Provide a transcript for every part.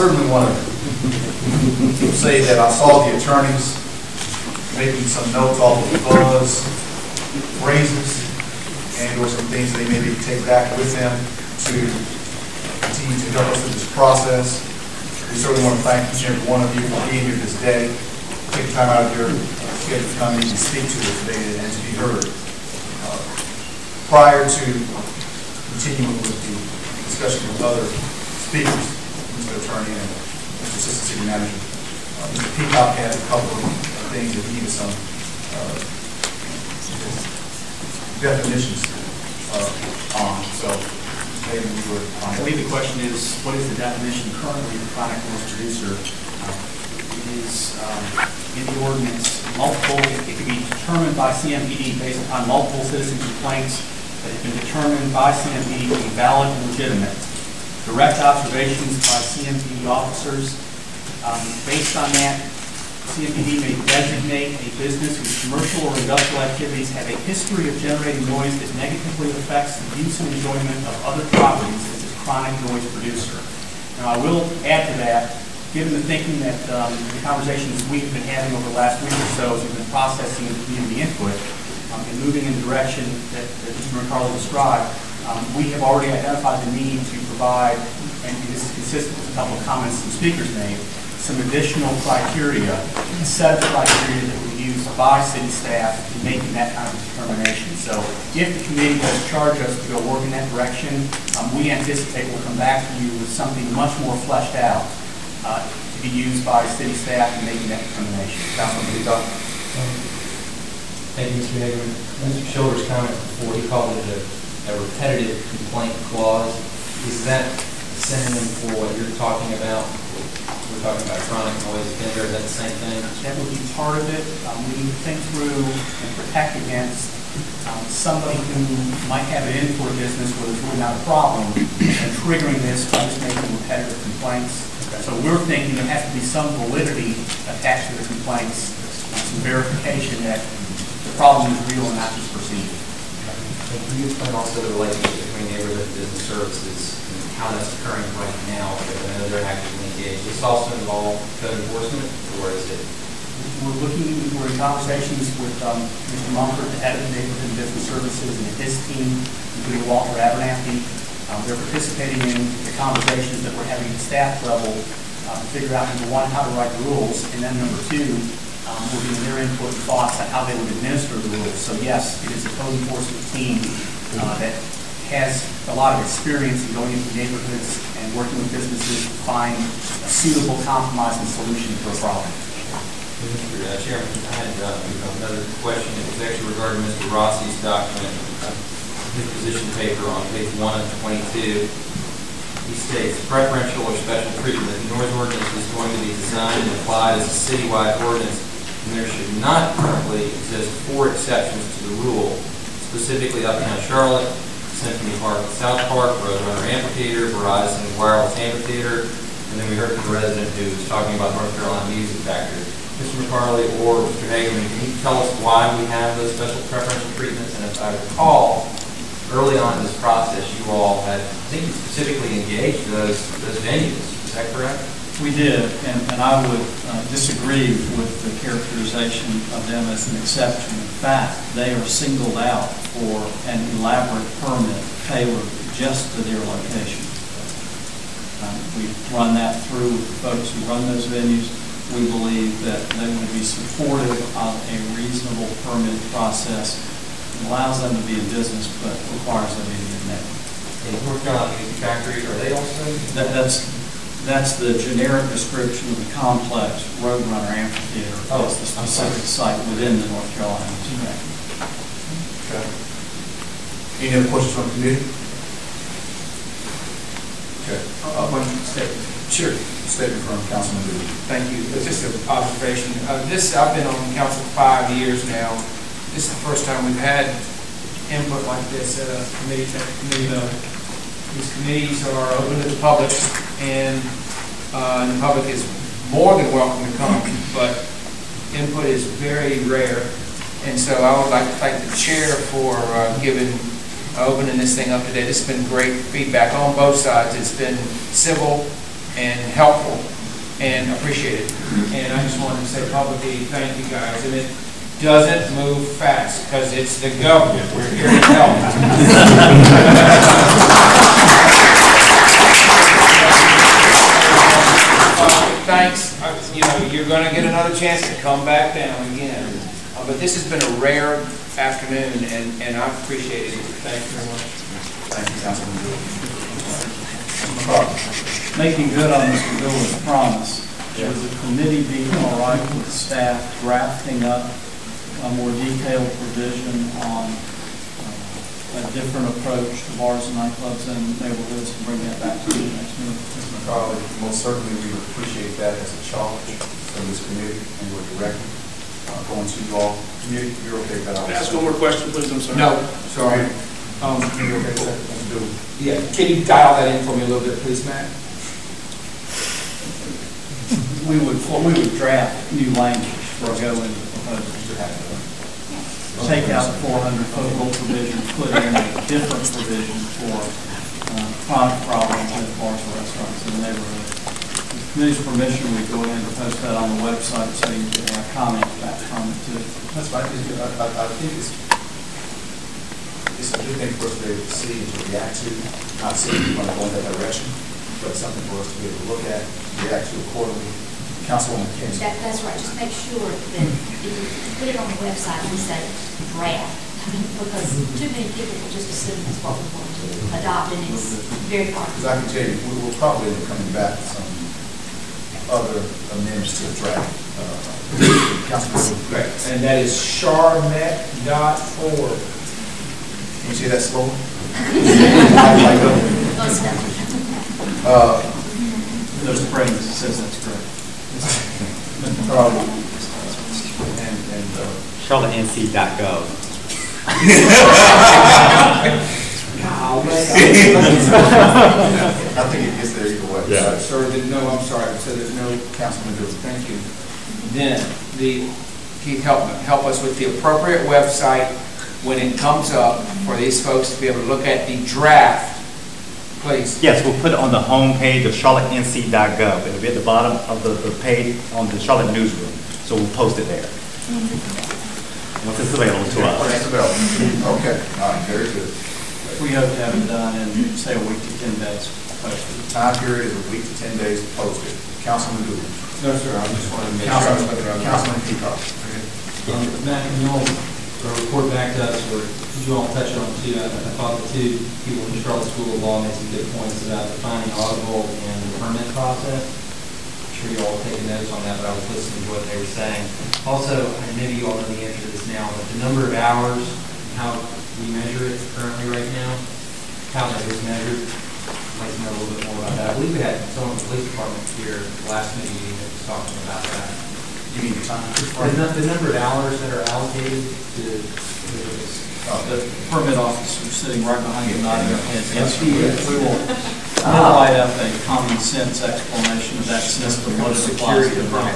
certainly want to say that I saw the attorneys making some notes off of buzz phrases and or some things they maybe take back with them to continue to help us through this process. We certainly want to thank each and every one of you for being here this day. Take time out of your schedule to come and speak to us today and to be heard. Prior to continuing with the discussion with other speakers, Mr. Attorney and Mr. Assistant City Manager, Mr. Peacock had a couple of things that needed some definitions on. So maybe we were on. I believe the question is, what is the definition currently of chronic noise producer? It is in the ordinance multiple. It can be determined by CMPD based upon multiple citizen complaints that have been determined by CMPD to be valid and legitimate. Direct observations by CMPD officers. Based on that, CMPD may designate a business whose commercial or industrial activities have a history of generating noise that negatively affects the use and enjoyment of other properties as a chronic noise producer. Now, I will add to that, given the thinking that the conversations we've been having over the last week or so as we've been processing the community input and moving in the direction that Mr. McCarley described, we have already identified the need to provide, and this is consistent with a couple of comments some speakers made, some additional criteria, a set of criteria that will be used by city staff in making that kind of determination. So if the committee does charge us to go work in that direction, we anticipate we'll come back to you with something much more fleshed out to be used by city staff in making that determination. Councilman Peacock. Thank you, Mr. Hagerman. Mr. Schilder's comment before, he called it a repetitive complaint clause. Is that a synonym for what you're talking about? We're talking about chronic noise offender, is that the same thing? That would be part of it. We need to think through and protect against somebody who might have an in for a business where there's really not a problem and triggering this by just making repetitive complaints. Okay. So we're thinking there has to be some validity attached to the complaints, some verification that the problem is real and not just perceived. Okay. Can you explain also the relationship between neighborhood and business services and how that's occurring right now? Because I know they're actively engaged. Does this also involve code enforcement, or is it? We're in conversations with Mr. Mumford, the head of Neighborhood and Business Services, and his team, including Walter Abernathy. They're participating in the conversations that we're having at the staff level to figure out, number one, how to write the rules, and then number two, we're getting their input and thoughts on how they would administer the rules. So yes, it is a code enforcement team that has a lot of experience in going into neighborhoods and working with businesses to find a suitable compromise and solution to a problem. Mr. Chairman, I had another question. It was actually regarding Mr. Rossi's document, his position paper on page 1 of 22. He states, preferential or special treatment. The noise ordinance is going to be designed and applied as a citywide ordinance, and there should not currently exist 4 exceptions to the rule, specifically uptown Charlotte, Symphony Park and South Park, Roadrunner Amphitheater, Verizon Wireless Amphitheater, and then we heard from the resident who was talking about North Carolina Music Factory. Mr. McCarley or Mr. Hagerman, can you tell us why we have those special preferential treatments? And if I recall, early on in this process, you all had, I think you specifically engaged those venues. Is that correct? We did, and I would disagree with the characterization of them as an exception. In fact, they are singled out for an elaborate permit tailored just to their location. We've run that through with the folks who run those venues. We believe that they would be supportive of a reasonable permit process. It allows them to be in business, but requires them to be admitted. In North Carolina Music Factory, are they also? That's the generic description of the complex Roadrunner Amphitheater. That's the specific site within the North Carolina Music Factory. Okay. Any other questions from the committee? Okay. One statement. Sure. Statement from Councilman Dooley. Thank you. Just an observation. I've been on council for 5 years now. This is the first time we've had input like this at a committee level. These committees are open to the public, and the public is more than welcome to come, but input is very rare. And so I would like to thank the chair for opening this thing up today. This has been great feedback on both sides. It's been civil and helpful and appreciated. And I just wanted to say publicly, thank you guys. And it doesn't move fast because it's the government. We're here to help. Thanks. You know, you're going to get another chance to come back down again. But this has been a rare afternoon, and I've appreciated it. Thank you very much. Thank you, Councilman Gould. Making good on Mr. Gould's promise, would the committee be all right with staff drafting up a more detailed provision on a different approach to bars and nightclubs and neighborhoods and bring that back to the next meeting? Mr. McCarley, most certainly we would appreciate that as a charge from this committee and your direction going to you all. You're okay with that? Can I ask one more question, please? I'm sorry. No, sorry. You're okay with that? Yeah, can you dial that in for me a little bit, please, Matt? We would draft new language for a go into the proposal. Take out the 400-foot rule provision, put in a different provision for chronic problems at bars and restaurants in the neighborhood. With the committee's permission, we go ahead and post that on the website so you can comment back from it too. That's right. I think it's a good thing for us to be able to see and to react to. Not saying we want to go in that direction, but something for us to be able to look at, react to accordingly. Councilwoman King. That's right. Just make sure that if you put it on the website and say draft, because too many people will just assume that's what we want to adopt, and it's very hard. Because I can tell you, we will probably end up coming back with some other amendments to the draft. Councilman. Right. And that is charmet.org. Can you see that slow? There's a phrase that says that's correct. CharlotteNC.gov. I think it gets there either way. Yeah. Sir, no, I'm sorry. So there's no Councilman Gould. Thank you. Then Keith, help us with the appropriate website when it comes up for these folks to be able to look at the draft, please. Yes, we'll put it on the home page of charlottenc.gov. It'll be at the bottom of the page on the Charlotte newsroom. So we'll post it there. Once it's available to us. It's available. Okay. All right. Very good. We hope to have it done in, say, a week to 10 days. Posted. The time period is a week to 10 days posted. Councilman Gould. No, sir. I just wanted to make sure I was looking around. Councilman Peacock. Matt, can you all report back to us, or could you all touch on too? I thought the two people in the Charlotte School of Law made some good points about defining audible and the permit process. I'm sure you all have taken notes on that, but I was listening to what they were saying. Also, and maybe you all know the answer to this now, but the number of hours, how we measure it currently right now, how that is measured. I'd like to know a little bit more about that. I believe we had someone from the police department here last meeting that was talking about that. You mean the time? The number of hours that are allocated to The permit officer sitting right behind you nodding their head. Yes, we will write up a common sense explanation of that system, what it applies to the work.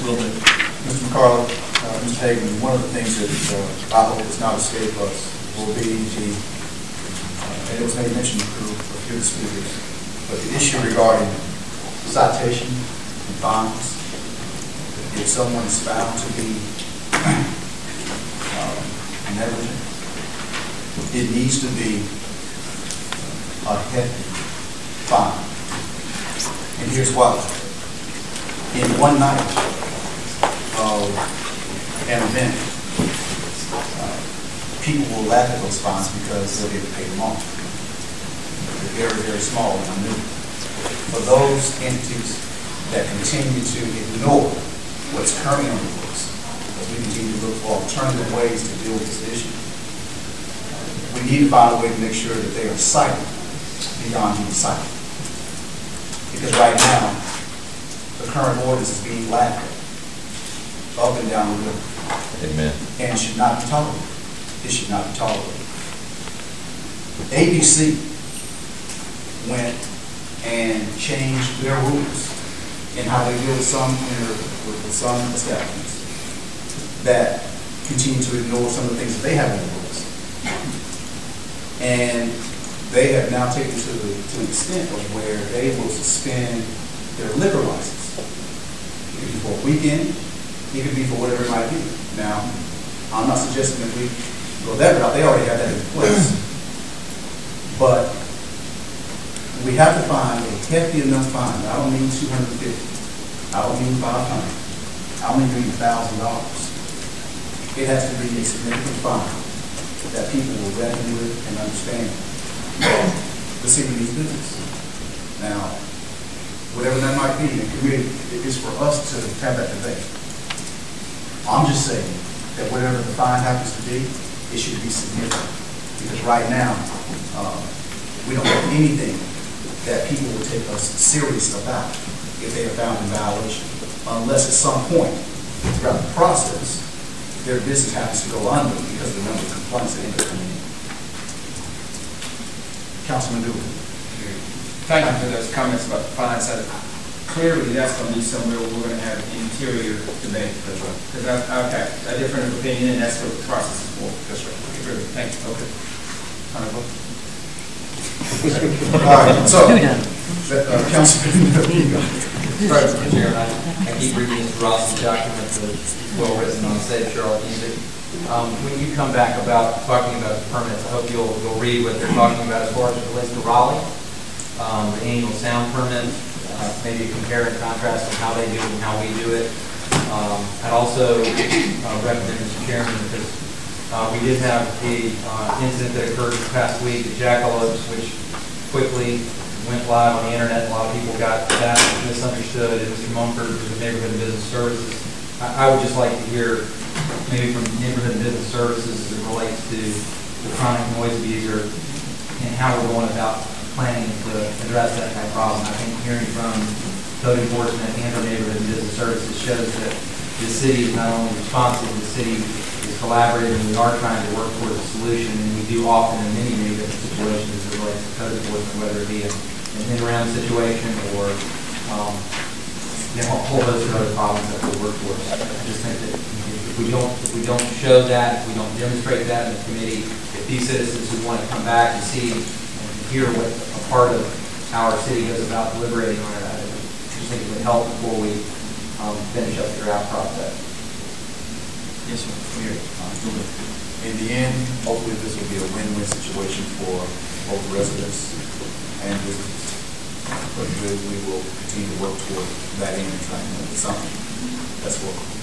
Will do. Mr. McCarley, Mr. Hagan, one of the things that I hope does not escape us will be the, and it was made mention through a few of the speakers, but the issue regarding citation and fines. If someone is found to be negligent, it needs to be a hefty fine. And here's why. In one night of an event, people will laugh at those fines because they'll get to pay them off. They're very, very small and minute. For those entities that continue to ignore what's currently on the books, as we continue to look for alternative ways to deal with this issue, we need to find a way to make sure that they are silent beyond being silent. Because right now, the current ordinance is being laughed at up and down the river. Amen. And it should not be tolerated. It should not be tolerated. ABC went and changed their rules in how they deal with some establishments that continue to ignore some of the things that they have in the rules. And they have now taken to the extent of where they will suspend their liquor license. It could be for a weekend, it could be for whatever it might be. Now, I'm not suggesting that we go that route, they already have that in place. But we have to find a hefty enough fine. I don't mean $250, I don't mean $500, I don't mean $1,000. It has to be a significant fine that people will reckon with and understand the city needs business. Now, whatever that might be, in committee, it is for us to have that debate. I'm just saying that whatever the fine happens to be, it should be significant. Because right now, we don't have anything that people will take us serious about if they are found in violation, unless at some point throughout the process, their business happens to go under because of the number of complaints that end up coming in. Councilman Dewey. Thank you for those comments about the fines. Clearly, that's going to be somewhere where we're going to have an interior debate. Because I've had a different opinion, and that's what the process is for. That's right. Thank you. Okay. All right, so, Councilman Dewey. Right, Mr. Chairman, I keep reading Mr. Ross's document that's well written on the state of Charlotte music. When you come back about talking about the permits, I hope you'll read what they're talking about as far as it relates to Raleigh. The annual sound permit, maybe compare and contrast on how they do it and how we do it. I'd also recommend, Mr. Chairman, because we did have the incident that occurred this past week at Jackalopes, which quickly went live on the internet. A lot of people got that misunderstood. And Mr. Mumford, with Neighborhood and Business Services, I would just like to hear maybe from Neighborhood and Business Services as it relates to the chronic noise abuser and how we're going about planning to address that kind of problem. I think hearing from code enforcement and from Neighborhood and Business Services shows that the city is not only responsive, the city is collaborative, and we are trying to work towards a solution. And we do often in many different situations as it relates to code enforcement, whether it be an in-around situation or a whole host of other problems that we work towards. I just think that if we don't show that, if we don't demonstrate that in the committee, if these citizens who want to come back and see and hear what a part of how our city goes about deliberating on it, I just think it would help before we finish up the draft process. Yes, sir. In the end, hopefully this will be a win-win situation for both residents and businesses. But we will continue to work toward that end and try to make something that's workable.